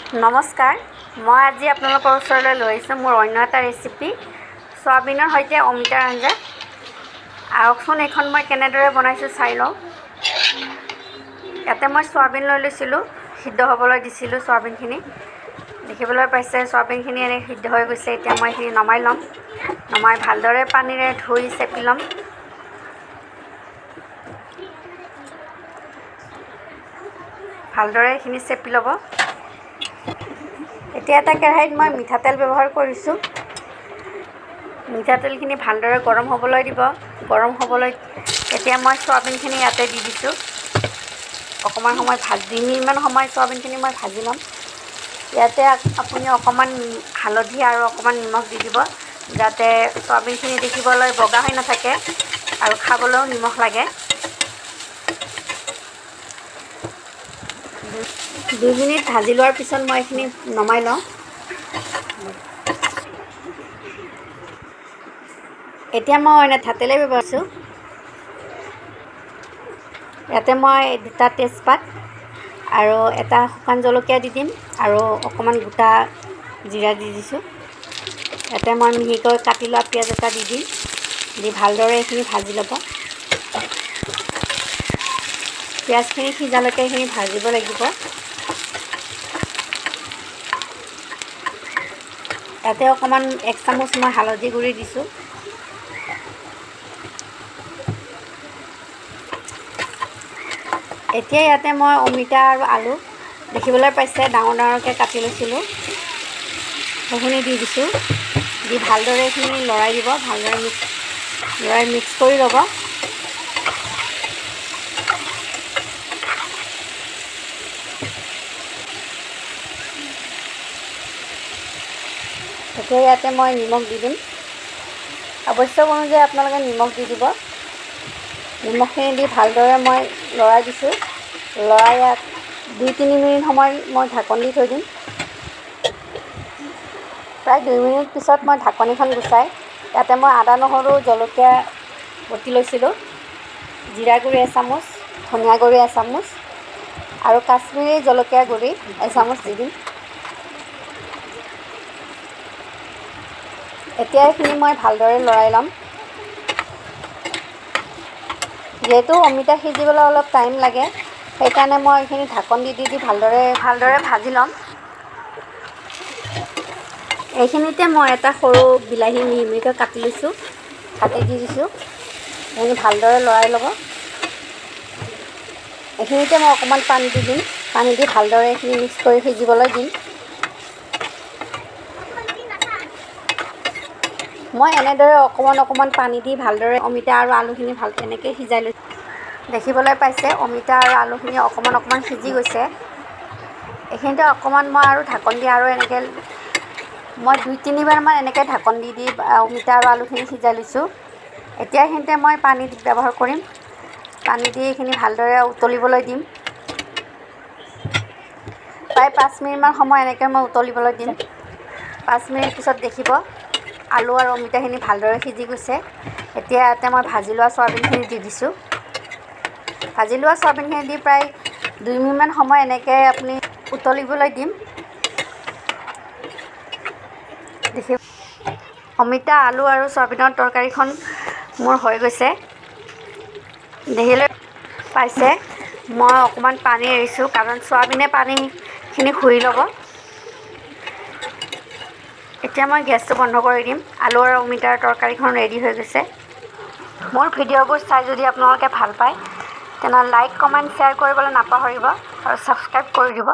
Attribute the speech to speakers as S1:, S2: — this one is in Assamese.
S1: নমস্কাৰ, মই আজি আপোনালোকৰ ওচৰলৈ লৈ আহিছোঁ মোৰ অন্য এটা ৰেচিপি চয়াবিনৰ সৈতে অমিতাৰ আঞ্জা। আহকচোন এইখন মই কেনেদৰে বনাইছোঁ চাই লওঁ। ইয়াতে মই চয়াবিন লৈ লৈছিলোঁ, সিদ্ধ হ'বলৈ দিছিলোঁ চয়াবিনখিনি। দেখিবলৈ পাইছে চয়াবিনখিনি এনেকৈ সিদ্ধ হৈ গৈছে। এতিয়া মই এইখিনি নমাই ল'ম। নমাই ভালদৰে পানীৰে ধুই চেপি ল'ম। ভালদৰে এইখিনি চেপি ল'ব। এতিয়া এটা কেৰাহীত মই মিঠাতেল ব্যৱহাৰ কৰিছোঁ। মিঠাতেলখিনি ভালদৰে গৰম হ'বলৈ দিব। গৰম হ'বলৈ এতিয়া মই চয়াবিনখিনি ইয়াতে দি দিছোঁ। অকণমান সময় 2 মিনিটমান সময় চয়াবিনখিনি মই ভাজি ল'ম। ইয়াতে আপুনি অকণমান হালধি আৰু অকণমান নিমখ দি দিব, যাতে চয়াবিনখিনি দেখিবলৈ বগা হৈ নাথাকে আৰু খাবলৈও নিমখ লাগে। 2 মিনিট ভাজি লোৱাৰ পিছত মই এইখিনি নমাই লওঁ। এতিয়া মই অন্য হাতেৰে ব্যৱহাৰিছোঁ। ইয়াতে মই 2টা তেজপাত আৰু এটা শুকান জলকীয়া দি দিম আৰু অকণমান গোটা জিৰা দি দিছোঁ। ইয়াতে মই মিহিকৈ কাটি লোৱা পিঁয়াজ এটা দি দিম। দি ভালদৰে এইখিনি ভাজি ল'ব। পিঁয়াজখিনি সিজালৈকে এইখিনি ভাজিব লাগিব। ইয়াতে অকণমান 1 চামুচ মই হালধি গুড়ি দিছোঁ। এতিয়া ইয়াতে মই অমিতা আৰু আলু দেখিবলৈ পাইছে ডাঙৰ ডাঙৰকৈ কাটি লৈছিলোঁ, সেইখিনি দি দিছোঁ। দি ভালদৰে এইখিনি লৰাই দিব। ভালদৰে মিক্স কৰি ল'ব। এতিয়া ইয়াতে মই নিমখ দি দিম। আৱশ্যক অনুযায়ী আপোনালোকে নিমখ দি দিব। নিমখখিনি দি ভালদৰে মই লৰাই দিছোঁ। লৰাই ইয়াত 2-3 মিনিট সময় মই ঢাকন দি থৈ দিম। প্ৰায় 2 মিনিট পিছত মই ঢাকনিখন গুচাই ইয়াতে মই আদা, নহৰু, জলকীয়া বটি লৈছিলোঁ, জিৰা গুড়ি 1 চামুচ, ধনিয়া গুড়ি 1 চামুচ আৰু কাশ্মীৰী জলকীয়া গুড়ি 1 চামুচ দি দিম। এতিয়া এইখিনি মই ভালদৰে লৰাই ল'ম। যিহেতু অমিতা সিজিবলৈ অলপ টাইম লাগে, সেইকাৰণে মই এইখিনি ঢাকন দি ভালদৰে ভাজি ল'ম। এইখিনিতে মই এটা সৰু বিলাহী মিহি মিহিকৈ কাটি লৈছোঁ, কাটি দি দিছোঁ। এইখিনি ভালদৰে লৰাই ল'ব। এইখিনিতে মই অকণমান পানী দি দিম। পানী দি ভালদৰে এইখিনি মিক্স কৰি সিজিবলৈ দিম। মই এনেদৰে অকণমান পানী দি ভালদৰে অমিতা আৰু আলুখিনি এনেকৈ সিজাই লৈছোঁ। দেখিবলৈ পাইছে অমিতা আৰু আলুখিনি অকণমান সিজি গৈছে। এইখিনিতে অকণমান মই আৰু ঢাকন দি আৰু এনেকৈ মই 2-3 বাৰমান এনেকৈ ঢাকন দি অমিতা আৰু আলুখিনি সিজাই লৈছোঁ। এতিয়া এইখিনিতে মই পানী ব্যৱহাৰ কৰিম। পানী দি এইখিনি ভালদৰে উতলিবলৈ দিম। প্ৰায় 5 মিনিটমান সময় এনেকৈ মই উতলিবলৈ দিম। 5 মিনিট পিছত দেখিব আলু আৰু অমিতাখিনি ভালদৰে সিজি গৈছে। এতিয়া ইয়াতে মই ভাজি লোৱা চয়াবিনখিনি দি দিছোঁ। ভাজি লোৱা চয়াবিনখিনি দি প্ৰায় 2 মিনিটমান সময় এনেকৈ আপুনি উতলিবলৈ দিম। দেখি অমিতা, আলু আৰু চয়াবিনৰ তৰকাৰীখন মোৰ হৈ গৈছে। দেখিবলৈ পাইছে মই অকণমান পানী এৰিছোঁ, কাৰণ চয়াবিনে পানীখিনি শুহি ল'ব। এতিয়া মই গেছটো বন্ধ কৰি দিম। আলু আৰু অমিতাৰ তৰকাৰীখন ৰেডি হৈ গৈছে। মোৰ ভিডিঅ'বোৰ চাই যদি আপোনালোকে ভাল পায়, তেনেহ'লে লাইক, কমেণ্ট, শ্বেয়াৰ কৰিবলৈ নাপাহৰিব আৰু ছাবস্ক্ৰাইব কৰি দিব।